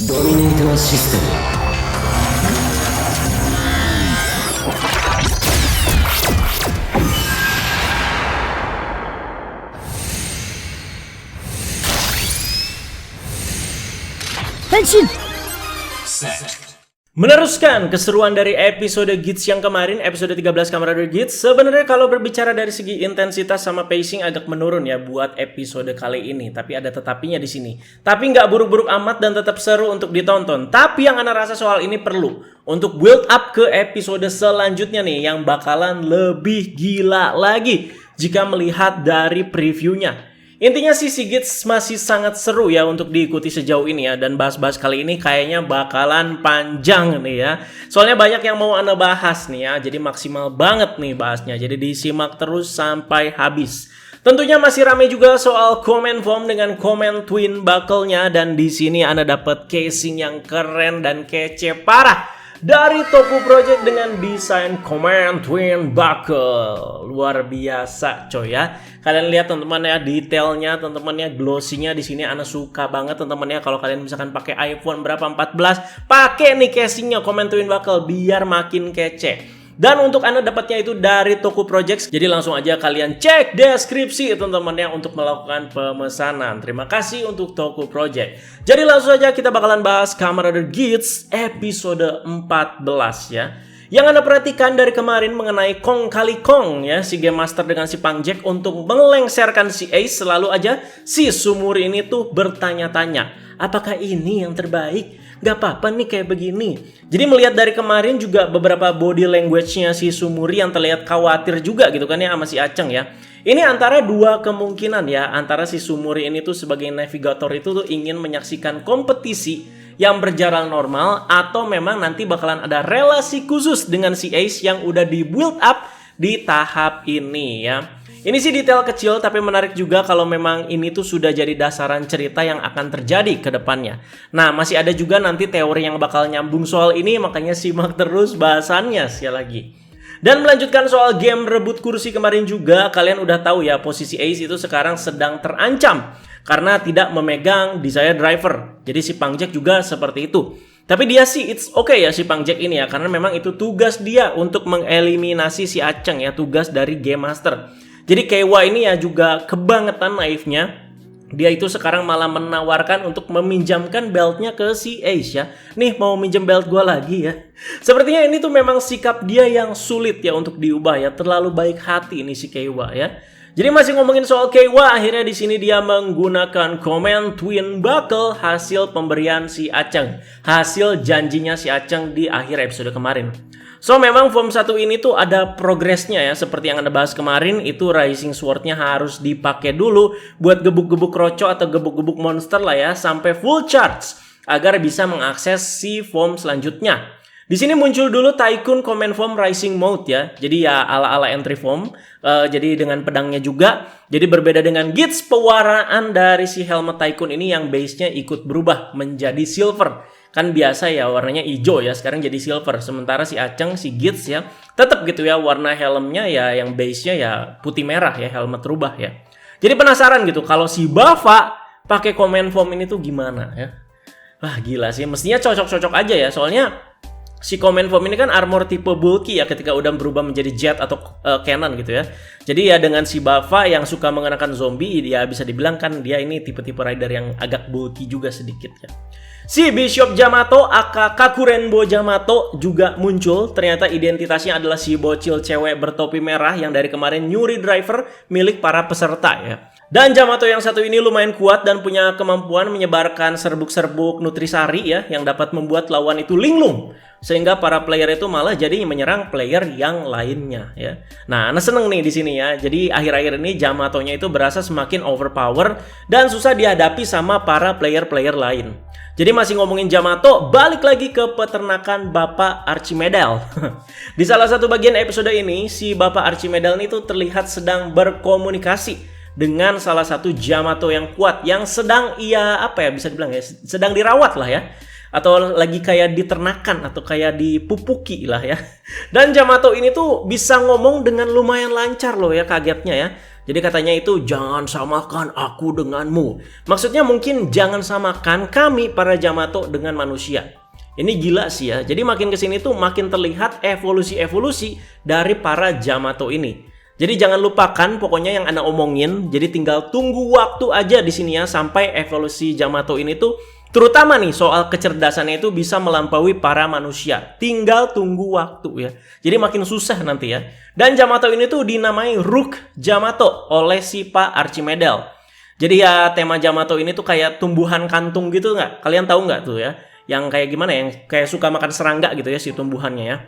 ドミネーターシステム。Henshin! Meneruskan keseruan dari episode Gits yang kemarin, episode 13 Kamen Rider Gits. Sebenarnya kalau berbicara dari segi intensitas sama pacing agak menurun ya buat episode kali ini. Tapi ada tetapinya di sini. Tapi nggak buruk-buruk amat dan tetap seru untuk ditonton. Tapi yang ana rasa soal ini perlu untuk build up ke episode selanjutnya nih yang bakalan lebih gila lagi jika melihat dari previewnya. Intinya sih si Gits masih sangat seru ya untuk diikuti sejauh ini ya. Dan bahas-bahas kali ini kayaknya bakalan panjang nih ya. Soalnya banyak yang mau ana bahas nih ya. Jadi maksimal banget nih bahasnya. Jadi disimak terus sampai habis. Tentunya masih ramai juga soal Command Form dengan Command Twin Buckle-nya. Dan di sini ana dapat casing yang keren dan kece parah dari Toku Project dengan desain Command Twin Buckle. Luar biasa coy ya. Kalian lihat teman-teman ya detailnya, teman-teman ya glossy-nya di sini ana suka banget teman-teman ya. Kalau kalian misalkan pakai iPhone berapa 14, pakai nih casingnya Command Twin Buckle biar makin kece. Dan untuk Anda dapatnya itu dari Toku Project. Jadi langsung aja kalian cek deskripsi teman-teman ya untuk melakukan pemesanan. Terima kasih untuk Toku Project. Jadi langsung aja kita bakalan bahas Kamen Rider Gits episode 14 ya. Yang Anda perhatikan dari kemarin mengenai Kong kali Kong ya, si Game Master dengan si Pang Jack untuk melengsarkan si Ace, selalu aja si Sumuri ini tuh bertanya-tanya, apakah ini yang terbaik? Gak apa-apa nih kayak begini. Jadi melihat dari kemarin juga beberapa body language-nya si Sumuri yang terlihat khawatir juga gitu kan ya sama si Aceng ya. Ini antara dua kemungkinan ya, antara si Sumuri ini tuh sebagai navigator itu tuh ingin menyaksikan kompetisi yang berjalan normal, atau memang nanti bakalan ada relasi khusus dengan si Ace yang udah di build up di tahap ini ya. Ini sih detail kecil tapi menarik juga kalau memang ini tuh sudah jadi dasaran cerita yang akan terjadi ke depannya. Nah masih ada juga nanti teori yang bakal nyambung soal ini, makanya simak terus bahasannya sekali lagi. Dan melanjutkan soal game rebut kursi kemarin juga, kalian udah tahu ya posisi Ace itu sekarang sedang terancam karena tidak memegang Desire Driver. Jadi si Pang Jack juga seperti itu. Tapi dia sih it's okay ya si Pang Jack ini ya, karena memang itu tugas dia untuk mengeliminasi si Aceng ya, tugas dari Game Master. Jadi Keiwa ini ya juga kebangetan naifnya. Dia itu sekarang malah menawarkan untuk meminjamkan beltnya ke si Ace ya. Nih mau minjem belt gua lagi ya. Sepertinya ini tuh memang sikap dia yang sulit ya untuk diubah ya. Terlalu baik hati ini si Keiwa ya. Jadi masih ngomongin soal Keiwa, akhirnya di sini dia menggunakan Command Twin Buckle hasil pemberian si Aceng. Hasil janjinya si Aceng di akhir episode kemarin. So memang form 1 ini tuh ada progresnya ya, seperti yang Anda bahas kemarin, itu Rising Sword-nya harus dipakai dulu buat gebuk-gebuk Roco atau gebuk-gebuk monster lah ya, sampai full charge agar bisa mengakses si form selanjutnya. Di sini muncul dulu Tycoon Command Form Rising Mode ya, jadi ya ala-ala entry form, jadi dengan pedangnya juga. Jadi berbeda dengan Gits, pewarnaan dari si helmet Tycoon ini yang base-nya ikut berubah menjadi silver. Kan biasa ya warnanya hijau ya, sekarang jadi silver. Sementara si Aceng, si Gits ya tetap gitu ya, warna helmnya ya yang base-nya ya putih merah ya, helmet rubah ya. Jadi penasaran gitu kalau si Bava pakai Command Form ini tuh gimana ya. Wah gila sih, mestinya cocok-cocok aja ya, soalnya si Command Form ini kan armor tipe bulky ya ketika udah berubah menjadi jet atau cannon gitu ya. Jadi ya dengan si Bava yang suka mengenakan zombie, dia bisa dibilang kan dia ini tipe-tipe rider yang agak bulky juga sedikit ya. Si Bishop Jamato aka Kakurenbo Jamato juga muncul. Ternyata identitasnya adalah si bocil cewek bertopi merah yang dari kemarin nyuri driver milik para peserta ya. Dan Jamato yang satu ini lumayan kuat dan punya kemampuan menyebarkan serbuk-serbuk nutrisari ya, yang dapat membuat lawan itu linglung. Sehingga para player itu malah jadi menyerang player yang lainnya ya. Nah, Ana seneng nih di sini ya. Jadi akhir-akhir ini Jamatonya itu berasa semakin overpower dan susah dihadapi sama para player-player lain. Jadi masih ngomongin Jamato, balik lagi ke peternakan Bapak Archimedel. Di salah satu bagian episode ini, si Bapak Archimedel ini tuh terlihat sedang berkomunikasi dengan salah satu Jamato yang kuat yang sedang bisa dibilang ya, sedang dirawat lah ya. Atau lagi kayak diternakan atau kayak dipupuki lah ya. Dan Jamato ini tuh bisa ngomong dengan lumayan lancar loh ya, kagetnya ya. Jadi katanya itu jangan samakan aku denganmu. Maksudnya mungkin jangan samakan kami para Yamato dengan manusia. Ini gila sih ya. Jadi makin kesini tuh makin terlihat evolusi-evolusi dari para Yamato ini. Jadi jangan lupakan pokoknya yang Anda omongin. Jadi tinggal tunggu waktu aja di sini ya sampai evolusi Yamato ini tuh terutama nih soal kecerdasannya itu bisa melampaui para manusia. Tinggal tunggu waktu ya. Jadi makin susah nanti ya. Dan Yamato ini tuh dinamai Rook Yamato oleh si Pak Archimedel. Jadi ya tema Yamato ini tuh kayak tumbuhan kantung gitu nggak? Kalian tahu nggak tuh ya? Yang kayak gimana ya? Yang kayak suka makan serangga gitu ya si tumbuhannya ya.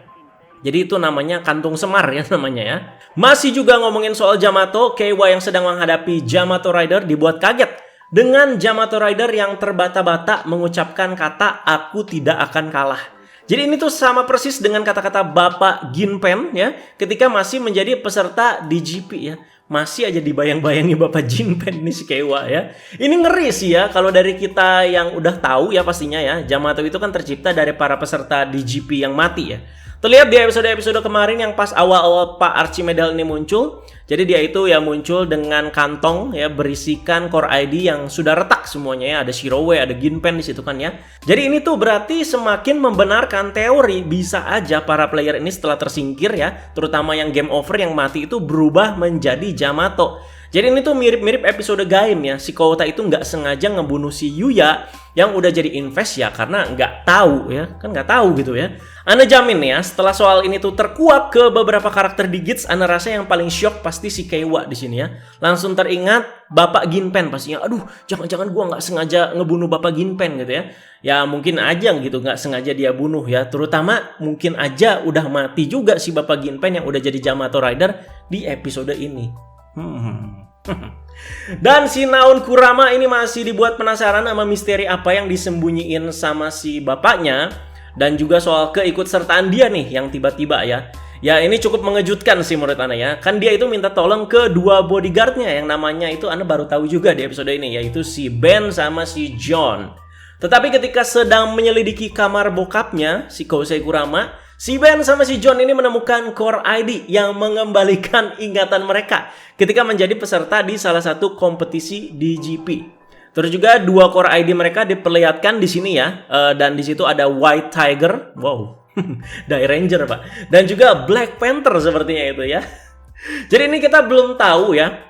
Jadi itu namanya kantung semar ya namanya ya. Masih juga ngomongin soal Yamato, Keiwa yang sedang menghadapi Yamato Rider dibuat kaget dengan Yamato Rider yang terbata-bata mengucapkan kata aku tidak akan kalah. Jadi ini tuh sama persis dengan kata-kata Bapak Ginpen ya ketika masih menjadi peserta di GP ya. Masih aja dibayang-bayangi Bapak Ginpen nih si Keiwa ya. Ini ngeri sih ya kalau dari kita yang udah tahu ya pastinya ya. Yamato itu kan tercipta dari para peserta di GP yang mati ya. Terlihat di episode-episode kemarin yang pas awal-awal Pak Archimedel ini muncul. Jadi dia itu ya muncul dengan kantong ya berisikan core ID yang sudah retak semuanya ya. Ada Shirowe, ada Ginpen di situ kan ya. Jadi ini tuh berarti semakin membenarkan teori bisa aja para player ini setelah tersingkir ya, terutama yang game over yang mati itu berubah menjadi Yamato. Jadi ini tuh mirip-mirip episode Gaim ya. Si Kouta itu nggak sengaja ngebunuh si Yuya yang udah jadi invest ya karena nggak tahu ya. Kan nggak tahu gitu ya. Ana jamin ya setelah soal ini tuh terkuak ke beberapa karakter di Gits, Ana rasa yang paling shock pasti si Keiwa di sini ya. Langsung teringat Bapak Ginpen pastinya. Aduh jangan-jangan gua nggak sengaja ngebunuh Bapak Ginpen gitu ya. Ya mungkin aja gitu nggak sengaja dia bunuh ya. Terutama mungkin aja udah mati juga si Bapak Ginpen yang udah jadi Yamato Rider di episode ini. Dan si Naon Kurama ini masih dibuat penasaran sama misteri apa yang disembunyiin sama si bapaknya. Dan juga soal keikutsertaan dia nih yang tiba-tiba ya. Ya ini cukup mengejutkan sih menurut Ana ya. Kan dia itu minta tolong ke dua bodyguardnya yang namanya itu Ana baru tahu juga di episode ini. Yaitu si Ben sama si John. Tetapi ketika sedang menyelidiki kamar bokapnya si Kosei Kurama, si Ben sama si John ini menemukan core ID yang mengembalikan ingatan mereka ketika menjadi peserta di salah satu kompetisi di GP. Terus juga dua core ID mereka diperlihatkan di sini ya, dan di situ ada White Tiger, wow, Die Ranger pak, dan juga Black Panther sepertinya itu ya. Jadi ini kita belum tahu ya,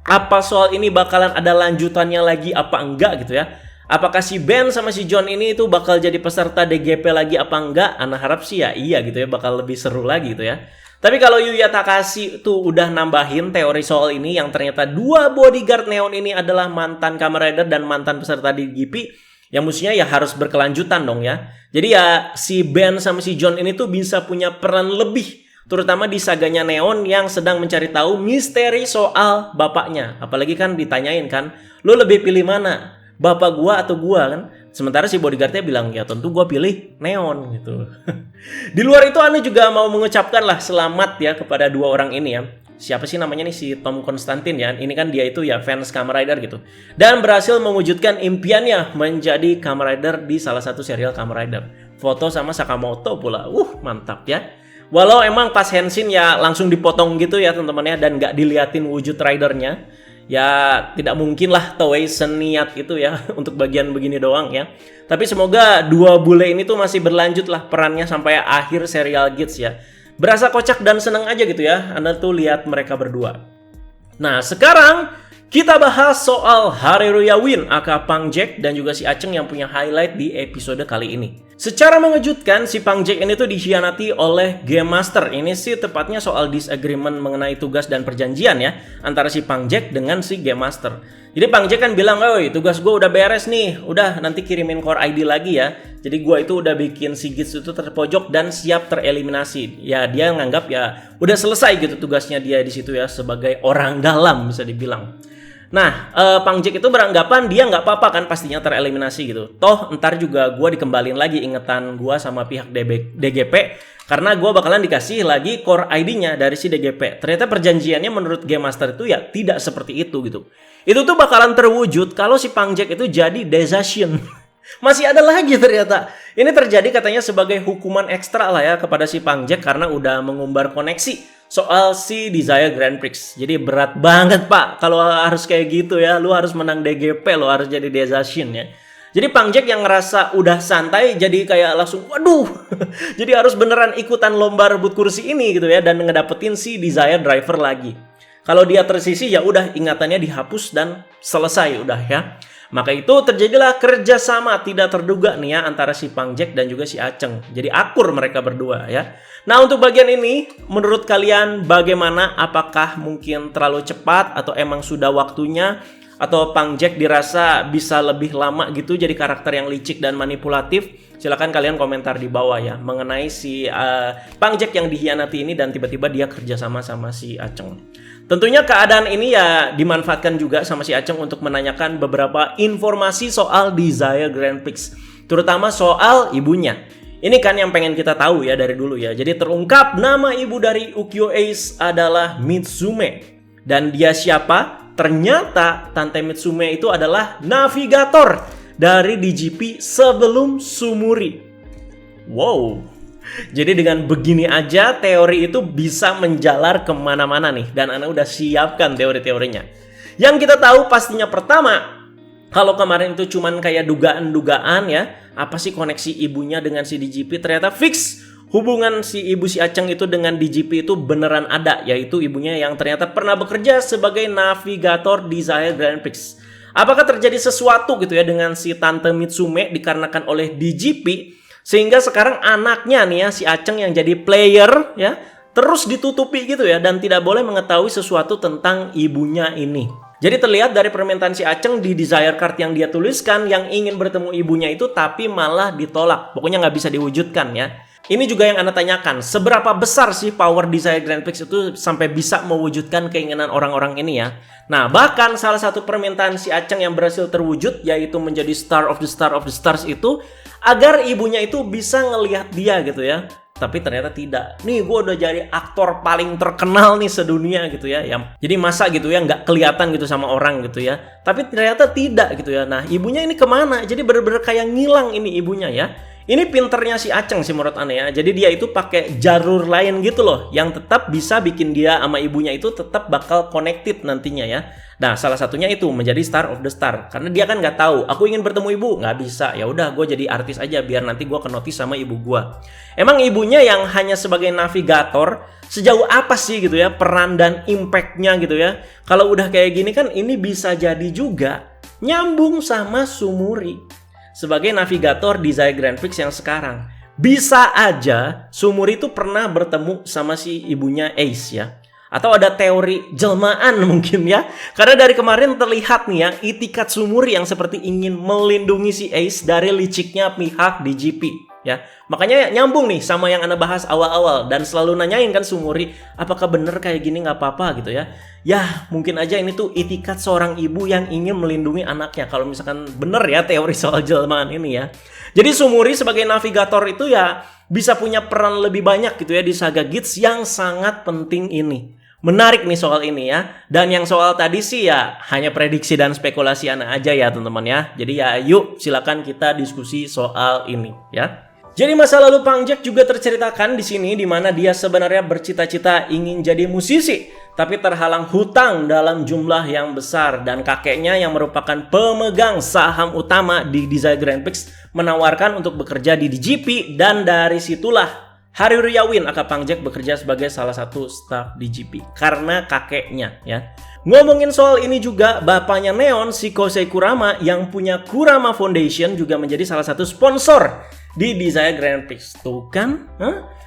apa soal ini bakalan ada lanjutannya lagi apa enggak gitu ya. Apakah si Ben sama si John ini itu bakal jadi peserta DGP lagi apa enggak? Ana harap sih ya iya gitu ya, bakal lebih seru lagi gitu ya. Tapi kalau Yuya Takashi tuh udah nambahin teori soal ini yang ternyata dua bodyguard Neon ini adalah mantan Kamen Rider dan mantan peserta di GP, yang mestinya ya harus berkelanjutan dong ya. Jadi ya si Ben sama si John ini tuh bisa punya peran lebih, terutama di saganya Neon yang sedang mencari tahu misteri soal bapaknya. Apalagi kan ditanyain kan, lu lebih pilih mana? Bapak gua atau gua kan? Sementara si bodyguardnya bilang ya tentu gua pilih Neon gitu. Di luar itu Ana juga mau mengucapkan lah selamat ya kepada dua orang ini ya. Siapa sih namanya nih si Tom Constantine ya. Ini kan dia itu ya fans Kamen Rider gitu. Dan berhasil mewujudkan impiannya menjadi Kamen Rider di salah satu serial Kamen Rider. Foto sama Sakamoto pula. Mantap ya. Walau emang pas Henshin ya langsung dipotong gitu ya teman-teman ya. Dan gak diliatin wujud ridernya. Ya tidak mungkin lah Toei seniat itu ya untuk bagian begini doang ya. Tapi semoga dua bule ini tuh masih berlanjut lah perannya sampai akhir serial Gits ya. Berasa kocak dan seneng aja gitu ya Anda tuh lihat mereka berdua. Nah sekarang kita bahas soal Hareruya Win aka Pang Jack dan juga si Aceng yang punya highlight di episode kali ini. Secara mengejutkan si Pang Jack ini tuh dikhianati oleh Game Master. Ini sih tepatnya soal disagreement mengenai tugas dan perjanjian ya antara si Pang Jack dengan si Game Master. Jadi Pang Jack kan bilang, "Woi, tugas gue udah beres nih. Udah nanti kirimin core ID lagi ya." Jadi gue itu udah bikin si Gits itu terpojok dan siap tereliminasi. Ya dia nganggap ya udah selesai gitu tugasnya dia di situ ya sebagai orang dalam bisa dibilang. Nah, Pang Jack itu beranggapan dia nggak apa-apa kan pastinya tereliminasi gitu. Toh ntar juga gue dikembalin lagi ingetan gue sama pihak DGP karena gue bakalan dikasih lagi core ID-nya dari si DGP. Ternyata perjanjiannya menurut Game Master itu ya tidak seperti itu gitu. Itu tuh bakalan terwujud kalau si Pang Jack itu jadi Desation. Masih ada lagi ternyata. Ini terjadi katanya sebagai hukuman ekstra lah ya kepada si Pang Jack karena udah mengumbar koneksi soal si Desire Grand Prix. Jadi berat banget Pak kalau harus kayak gitu ya. Lu harus menang DGP, lu harus jadi Desashin ya. Jadi Pang Jack yang ngerasa udah santai jadi kayak langsung waduh. Jadi harus beneran ikutan lomba rebut kursi ini gitu ya dan ngedapetin si Desire Driver lagi. Kalau dia tersisih ya udah ingatannya dihapus dan selesai udah ya. Maka itu terjadilah kerjasama tidak terduga nih ya antara si Pang Jack dan juga si Aceng. Jadi akur mereka berdua ya. Nah untuk bagian ini menurut kalian bagaimana? Apakah mungkin terlalu cepat atau emang sudah waktunya? Atau Pang Jack dirasa bisa lebih lama gitu jadi karakter yang licik dan manipulatif? Silahkan kalian komentar di bawah ya mengenai si Pang Jack yang dihianati ini dan tiba-tiba dia kerjasama sama si Aceng. Tentunya keadaan ini ya dimanfaatkan juga sama si Aceng untuk menanyakan beberapa informasi soal Desire Grand Prix, terutama soal ibunya. Ini kan yang pengen kita tahu ya dari dulu ya. Jadi terungkap nama ibu dari Ukyo Ace adalah Mitsume. Dan dia siapa? Ternyata Tante Mitsume itu adalah navigator dari DGP sebelum Sumuri. Wow. Jadi dengan begini aja teori itu bisa menjalar kemana-mana nih. Dan Ana udah siapkan teori-teorinya. Yang kita tahu pastinya pertama, kalau kemarin itu cuman kayak dugaan-dugaan ya, apa sih koneksi ibunya dengan si DGP, ternyata fix hubungan si ibu si Aceng itu dengan DGP itu beneran ada, yaitu ibunya yang ternyata pernah bekerja sebagai navigator Desire Grand Prix. Apakah terjadi sesuatu gitu ya dengan si Tante Mitsume dikarenakan oleh DGP sehingga sekarang anaknya nih ya si Aceng yang jadi player ya terus ditutupi gitu ya dan tidak boleh mengetahui sesuatu tentang ibunya ini. Jadi terlihat dari permintaan si Aceng di desire card yang dia tuliskan yang ingin bertemu ibunya itu tapi malah ditolak. Pokoknya nggak bisa diwujudkan ya. Ini juga yang Anda tanyakan, seberapa besar sih power Desire Grand Prix itu sampai bisa mewujudkan keinginan orang-orang ini ya. Nah bahkan salah satu permintaan si Aceng yang berhasil terwujud yaitu menjadi Star of the Stars itu agar ibunya itu bisa ngelihat dia gitu ya. Tapi ternyata tidak. Nih gue udah jadi aktor paling terkenal nih sedunia gitu ya. Jadi masa gitu ya nggak kelihatan gitu sama orang gitu ya. Tapi ternyata tidak gitu ya. Nah ibunya ini kemana? Jadi bener-bener kayak ngilang ini ibunya ya. Ini pinternya si Aceng sih menurut Ane ya. Jadi dia itu pakai jalur lain gitu loh. Yang tetap bisa bikin dia sama ibunya itu tetap bakal connected nantinya ya. Nah salah satunya itu menjadi Star of the Star. Karena dia kan nggak tahu. Aku ingin bertemu ibu. Nggak bisa. Ya udah gue jadi artis aja biar nanti gue kenotis sama ibu gue. Emang ibunya yang hanya sebagai navigator. Sejauh apa sih gitu ya peran dan impactnya gitu ya. Kalau udah kayak gini kan ini bisa jadi juga nyambung sama Sumuri. Sebagai navigator Desire Grand Prix yang sekarang. Bisa aja Sumuri itu pernah bertemu sama si ibunya Ace ya. Atau ada teori jelmaan mungkin ya. Karena dari kemarin terlihat nih ya itikat Sumuri yang seperti ingin melindungi si Ace dari liciknya pihak DGP. Ya, makanya nyambung nih sama yang Anda bahas awal-awal dan selalu nanyain kan Sumuri, apakah bener kayak gini nggak apa-apa gitu ya? Ya, mungkin aja ini tuh itikat seorang ibu yang ingin melindungi anaknya. Kalau misalkan bener ya teori soal jelmaan ini ya. Jadi Sumuri sebagai navigator itu ya bisa punya peran lebih banyak gitu ya di saga Geats yang sangat penting ini. Menarik nih soal ini ya. Dan yang soal tadi sih ya hanya prediksi dan spekulasi Anda aja ya teman-teman ya. Jadi ya yuk silakan kita diskusi soal ini ya. Jadi masa lalu Pang Jack juga terceritakan di sini di mana dia sebenarnya bercita-cita ingin jadi musisi, tapi terhalang hutang dalam jumlah yang besar dan kakeknya yang merupakan pemegang saham utama di Desire Grand Prix menawarkan untuk bekerja di DGP dan dari situlah Haruhi Yawin aka Pang Jack bekerja sebagai salah satu staf DGP karena kakeknya ya. Ngomongin soal ini juga bapaknya Neon si Kosei Kurama yang punya Kurama Foundation juga menjadi salah satu sponsor di Desire Grand Prix. Tuh kan?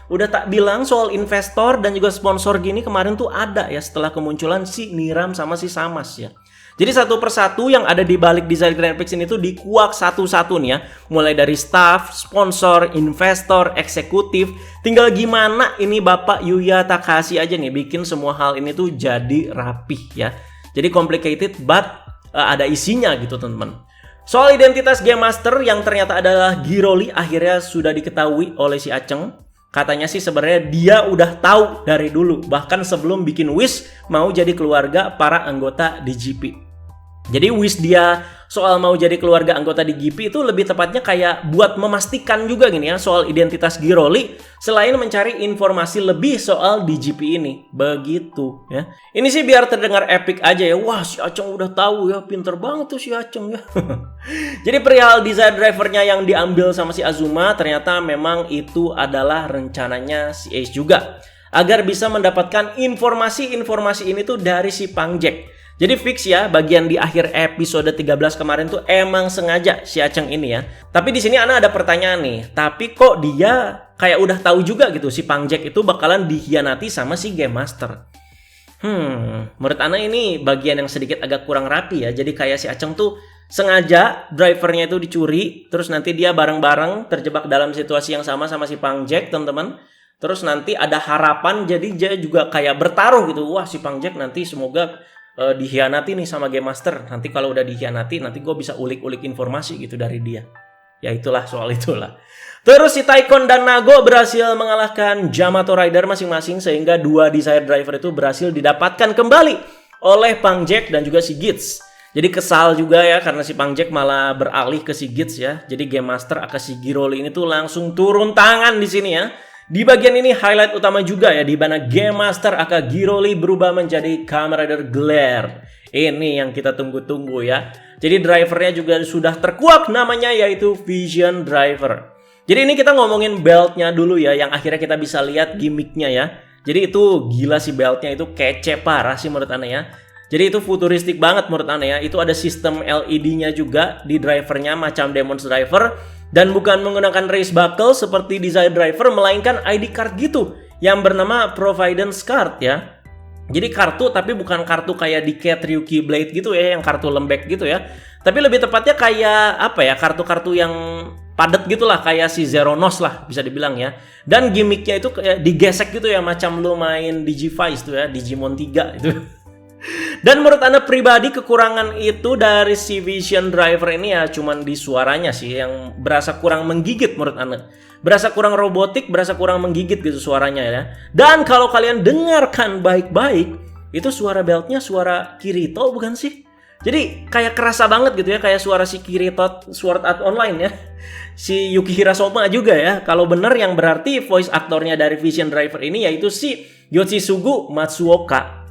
Udah tak bilang soal investor dan juga sponsor gini kemarin tuh ada ya setelah kemunculan si Niram sama si Samas ya. Jadi satu persatu yang ada di balik Desire Grand Prix ini tuh dikuak satu-satu nih ya. Mulai dari staff, sponsor, investor, eksekutif. Tinggal gimana ini Bapak Yuya Takahashi aja nih bikin semua hal ini tuh jadi rapih ya. Jadi complicated but ada isinya gitu teman-teman. Soal identitas Game Master yang ternyata adalah Giroli akhirnya sudah diketahui oleh si Aceng. Katanya sih sebenarnya dia udah tahu dari dulu, bahkan sebelum bikin wish mau jadi keluarga para anggota DGP. Jadi wish dia soal mau jadi keluarga anggota di GP itu lebih tepatnya kayak buat memastikan juga gini ya soal identitas Giroli selain mencari informasi lebih soal di GP ini. Begitu ya. Ini sih biar terdengar epic aja ya. Wah, si Aceng udah tahu ya, pinter banget tuh si Aceng ya. Jadi perihal Desire Drivernya yang diambil sama si Azuma ternyata memang itu adalah rencananya si Ace juga. Agar bisa mendapatkan informasi-informasi ini tuh dari si Pang Jack. Jadi fix ya, bagian di akhir episode 13 kemarin tuh emang sengaja si Aceng ini ya. Tapi di sini Ana ada pertanyaan nih. Tapi kok dia kayak udah tahu juga gitu si Pang Jack itu bakalan dikhianati sama si Game Master. Menurut Ana ini bagian yang sedikit agak kurang rapi ya. Jadi kayak si Aceng tuh sengaja drivernya itu dicuri, terus nanti dia bareng-bareng terjebak dalam situasi yang sama si Pang Jack, teman-teman. Terus nanti ada harapan jadi dia juga kayak bertaruh gitu. Wah, si Pang Jack nanti semoga dikhianati nih sama Game Master. Nanti kalau udah dikhianati, nanti gue bisa ulik-ulik informasi gitu dari dia. Ya itulah soal itulah. Terus si Taikon dan Nago berhasil mengalahkan Yamato Rider masing-masing sehingga dua Desire Driver itu berhasil didapatkan kembali oleh Pang Jack dan juga si Gits. Jadi kesal juga ya karena si Pang Jack malah beralih ke si Gits ya. Jadi Game Master aka si Giroli ini tuh langsung turun tangan di sini ya. Di bagian ini highlight utama juga ya, di mana Game Master aka Giroli berubah menjadi Kamen Rider Glare. Ini yang kita tunggu-tunggu ya. Jadi drivernya juga sudah terkuak namanya, yaitu Vision Driver. Jadi ini kita ngomongin beltnya dulu ya, yang akhirnya kita bisa lihat gimmicknya ya. Jadi itu gila sih, beltnya itu kece parah sih menurut Ana ya. Jadi itu futuristik banget menurut Ana ya. Itu ada sistem LED-nya juga di drivernya macam Demon's Driver. Dan bukan menggunakan race buckle seperti Desire Driver, melainkan ID card gitu yang bernama Providence Card ya. Jadi kartu, tapi bukan kartu kayak di Cat Ryuki Blade gitu ya, yang kartu lembek gitu ya. Tapi lebih tepatnya kayak apa ya, kartu-kartu yang padat gitulah, kayak si Zeronos lah bisa dibilang ya. Dan gimmicknya itu kayak digesek gitu ya, macam lu main Digivice tuh ya, Digimon 3 itu. Dan menurut Anda pribadi kekurangan itu dari si Vision Driver ini ya cuman di suaranya sih yang berasa kurang menggigit menurut Anda. Berasa kurang robotik, berasa kurang menggigit gitu suaranya ya. Dan kalau kalian dengarkan baik-baik, itu suara beltnya suara Kirito bukan sih? Jadi kayak kerasa banget gitu ya, kayak suara si Kirito Sword Art Online ya. Si Yukihira Soma juga ya. Kalau bener yang berarti voice aktornya dari Vision Driver ini yaitu si Yoshisugu Matsuoka.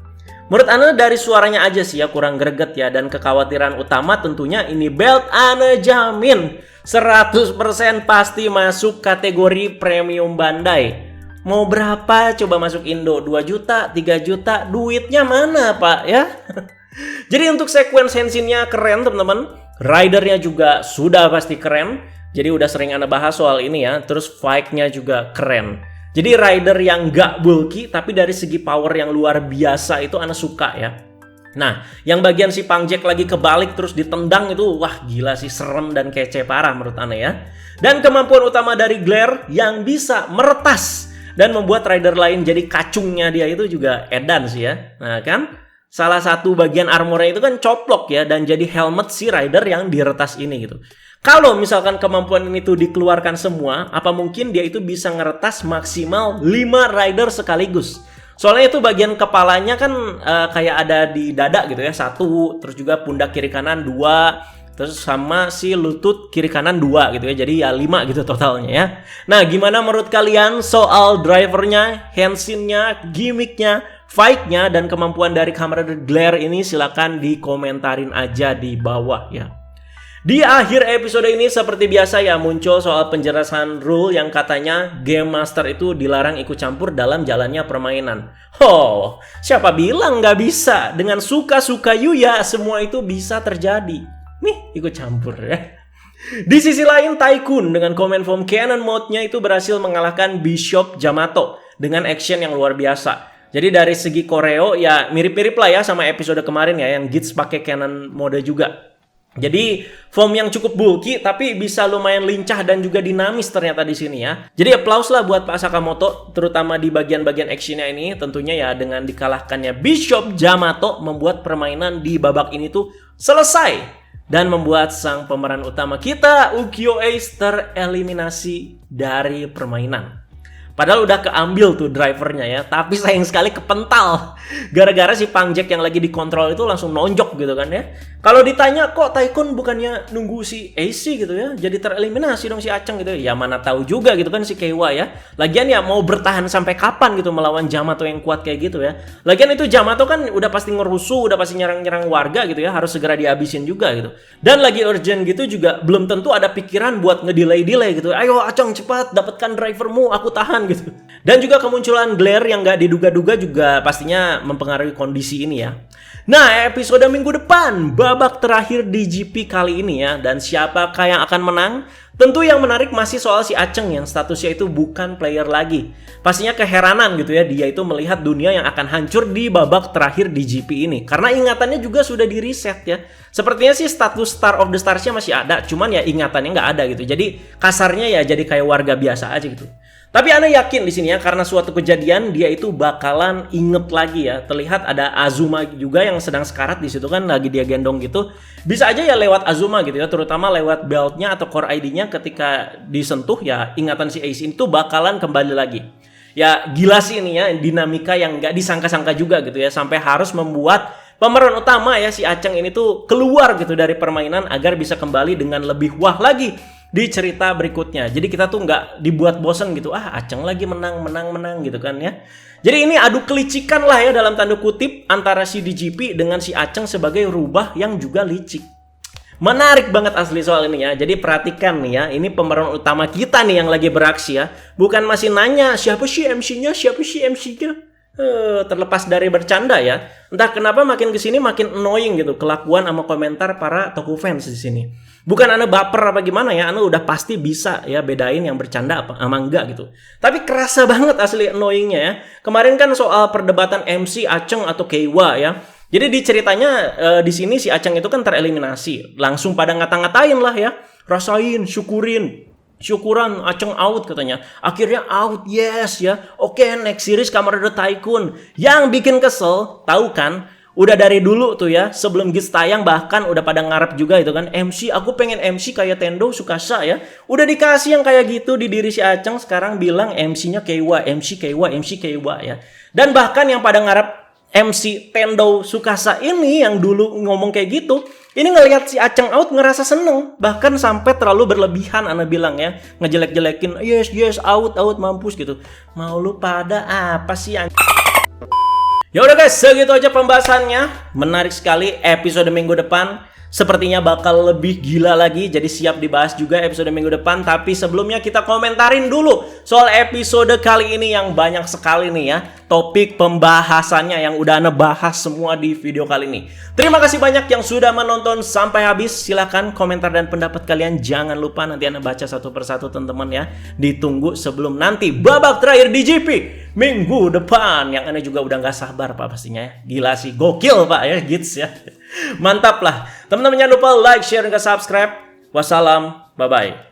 Menurut Ana dari suaranya aja sih ya kurang greget ya. Dan kekhawatiran utama tentunya ini belt Ana jamin 100% pasti masuk kategori premium Bandai. Mau berapa coba masuk Indo? 2 juta, 3 juta, duitnya mana pak ya? Jadi untuk sequence henshinnya keren teman-teman. Ridernya juga sudah pasti keren. Jadi udah sering Ana bahas soal ini ya. Terus fight-nya juga keren. Jadi rider yang gak bulky tapi dari segi power yang luar biasa itu Ana suka ya. Nah, yang bagian si Pang Jack lagi kebalik terus ditendang itu wah gila sih, serem dan kece parah menurut Ana ya. Dan kemampuan utama dari Glare yang bisa meretas dan membuat rider lain jadi kacungnya dia itu juga edan sih ya. Nah kan, salah satu bagian armornya itu kan coplok ya dan jadi helmet si rider yang diretas ini gitu. Kalau misalkan kemampuan ini tuh dikeluarkan semua, apa mungkin dia itu bisa ngeretas maksimal 5 rider sekaligus. Soalnya itu bagian kepalanya kan kayak ada di dada gitu ya, 1, terus juga pundak kiri kanan 2, terus sama si lutut kiri kanan 2 gitu ya. Jadi ya 5 gitu totalnya ya. Nah, gimana menurut kalian soal drivernya, henshinnya, gimmicknya, fight-nya, dan kemampuan dari Kamen Rider Glare ini? Silakan dikomentarin aja di bawah ya. Di akhir episode ini seperti biasa ya muncul soal penjelasan rule yang katanya Game Master itu dilarang ikut campur dalam jalannya permainan. Oh, siapa bilang nggak bisa? Dengan suka-suka Yuya semua itu bisa terjadi. Nih, ikut campur ya. Di sisi lain, Tycoon dengan Command Form Cannon Mode-nya itu berhasil mengalahkan Bishop Yamato dengan action yang luar biasa. Jadi dari segi koreo ya mirip-mirip lah ya sama episode kemarin ya yang Gits pakai Cannon Mode juga. Jadi form yang cukup bulky tapi bisa lumayan lincah dan juga dinamis ternyata di sini ya. Jadi applause lah buat Pak Sakamoto terutama di bagian-bagian actionnya ini. Tentunya ya dengan dikalahkannya Bishop Yamato membuat permainan di babak ini tuh selesai dan membuat sang pemeran utama kita Ukyo Ace tereliminasi dari permainan. Padahal udah keambil tuh drivernya ya, tapi sayang sekali kepental. Gara-gara si Pangjek yang lagi dikontrol itu langsung nonjok gitu kan ya. Kalau ditanya kok Tycoon bukannya nunggu si AC gitu ya, jadi tereliminasi dong si Aceng gitu ya. Mana tahu juga gitu kan si Keiwa ya. Lagian ya mau bertahan sampai kapan gitu melawan Yamato yang kuat kayak gitu ya. Lagian itu Yamato kan udah pasti ngerusuh, udah pasti nyerang-nyerang warga gitu ya, harus segera dihabisin juga gitu. Dan lagi urgent gitu juga belum tentu ada pikiran buat ngedelay gitu. Ayo Aceng cepat dapatkan drivermu, aku tahan gitu. Dan juga kemunculan glare yang gak diduga-duga juga pastinya mempengaruhi kondisi ini ya. Nah, episode minggu depan, babak terakhir di GP kali ini ya. Dan siapakah yang akan menang? Tentu yang menarik masih soal si Aceng yang statusnya itu bukan player lagi. Pastinya keheranan gitu ya, dia itu melihat dunia yang akan hancur di babak terakhir di GP ini. Karena ingatannya juga sudah di reset ya. Sepertinya sih status Star of the Stars-nya masih ada, cuman ya ingatannya nggak ada gitu. Jadi kasarnya ya jadi kayak warga biasa aja gitu. Tapi Ana yakin di sini ya, karena suatu kejadian dia itu bakalan inget lagi ya. Terlihat ada Azuma juga yang sedang sekarat di situ kan, lagi dia gendong gitu. Bisa aja ya lewat Azuma gitu ya, terutama lewat beltnya atau core ID-nya ketika disentuh ya, ingatan si Ace itu bakalan kembali lagi. Ya gila sih ini ya, dinamika yang nggak disangka-sangka juga gitu ya, sampai harus membuat pemeran utama ya si Aceng ini tuh keluar gitu dari permainan agar bisa kembali dengan lebih wah lagi di cerita berikutnya. Jadi kita tuh nggak dibuat bosen gitu. Aceng lagi menang gitu kan ya. Jadi ini adu kelicikan lah ya dalam tanda kutip antara si DGP dengan si Aceng sebagai rubah yang juga licik. Menarik banget asli soal ini ya. Jadi perhatikan nih ya. Ini pemeran utama kita nih yang lagi beraksi ya. Bukan masih nanya siapa sih MC-nya, siapa sih MC-nya. Terlepas dari bercanda ya. Entah kenapa makin kesini makin annoying gitu kelakuan sama komentar para Toku fans di sini. Bukan Ana baper apa gimana ya, Ana udah pasti bisa ya bedain yang bercanda apa sama enggak gitu. Tapi kerasa banget asli annoyingnya ya. Kemarin kan soal perdebatan MC Aceng atau Keiwa ya. Jadi di ceritanya di sini si Aceng itu kan tereliminasi. Langsung pada ngata-ngatain lah ya. Rasain, syukuran Aceng out katanya. Akhirnya out, yes ya. Oke, next series Kamen Rider Tycoon. Yang bikin kesel, tahu kan? Udah dari dulu tuh ya, sebelum Gits tayang bahkan udah pada ngarep juga itu kan. MC, aku pengen MC kayak Tendo Tsukasa ya. Udah dikasih yang kayak gitu di diri si Aceng, sekarang bilang MC-nya Keiwa, MC Keiwa ya. Dan bahkan yang pada ngarep MC Tendo Tsukasa ini yang dulu ngomong kayak gitu, ini ngelihat si Aceng out ngerasa seneng, bahkan sampai terlalu berlebihan Ana bilang ya, ngejelek-jelekin yes out mampus gitu. Mau lu pada apa sih? Ya udah guys, segitu aja pembahasannya. Menarik sekali episode minggu depan. Sepertinya bakal lebih gila lagi, jadi siap dibahas juga episode minggu depan. Tapi sebelumnya kita komentarin dulu soal episode kali ini yang banyak sekali nih ya topik pembahasannya yang udah Ana bahas semua di video kali ini. Terima kasih banyak yang sudah menonton sampai habis. Silahkan komentar dan pendapat kalian. Jangan lupa nanti Ana baca satu persatu teman-teman ya. Ditunggu sebelum nanti babak terakhir di GP minggu depan, yang Ana juga udah gak sabar Pak pastinya ya. Gila sih, gokil Pak ya, Gits ya. Mantap lah. Teman-teman jangan lupa like, share, dan subscribe. Wassalam, bye-bye.